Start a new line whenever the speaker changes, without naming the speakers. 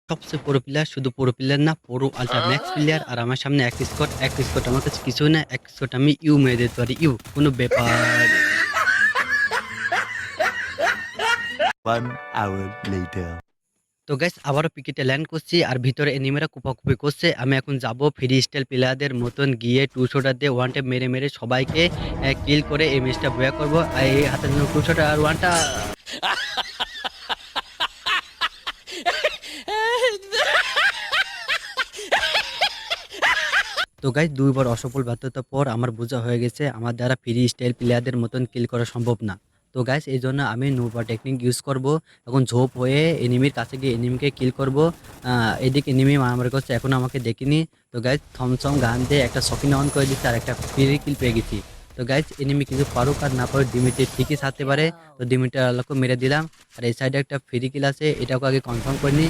সবচেয়ে pro player, শুধু pro player না, প্রো আল্ট্রা ম্যাক্স প্লেয়ার। আর আমার সামনে এক স্কট, এক স্কট আমার কাছে কিছুই না, এক স্কট আমি ইউ মেরে দিতে পারি, ইউ কোনো ব্যাপার।
1 hour later.
তো গাইস আবারও পিকেটে ল্যান্ড করছি আর ভিতরে এনিমেরা কুপাকুপি করছে। আমি এখন যাব ফ্রি স্টাইল প্লেয়ারদের মতন গিয়ে টু শটার দিয়ে ওয়ান ট্যাপ মেরে মেরে সবাইকে কিল করে এই ম্যাচটা বয়া করবো। আর এই হাতের জন্য টু শটার আর ওয়ানটা। তো গাইস দুইবার অসফল ব্যর্থতার পর আমার বোঝা হয়ে গেছে আমার দ্বারা ফ্রি স্টাইল প্লেয়ারদের মতন কিল করা সম্ভব না। তো গাইস এই জন্য আমি নোভা টেকনিক ইউজ করব। এখন ঝোপ হয়ে এনিমির কাছে গিয়ে এনিমিকে কিল করব। এদিকে এনিমি মারামারি করছে, এখনো আমাকে দেখিনি। তো গাইস থমসম গান দিয়ে একটা সকিন অন করে দিচ্ছে আর একটা ফ্রি কিল পেয়ে গেছি। তো গাইস এনিমি কিছু পারুক আর না পারুক ডিমিটে ঠিকই ছাড়তে পারে। তো ডিমিটার আলোকে মেরে দিলাম। আর এই সাইডে একটা ফ্রি কিল আছে, এটাকে আগে কনফার্ম করে নিই।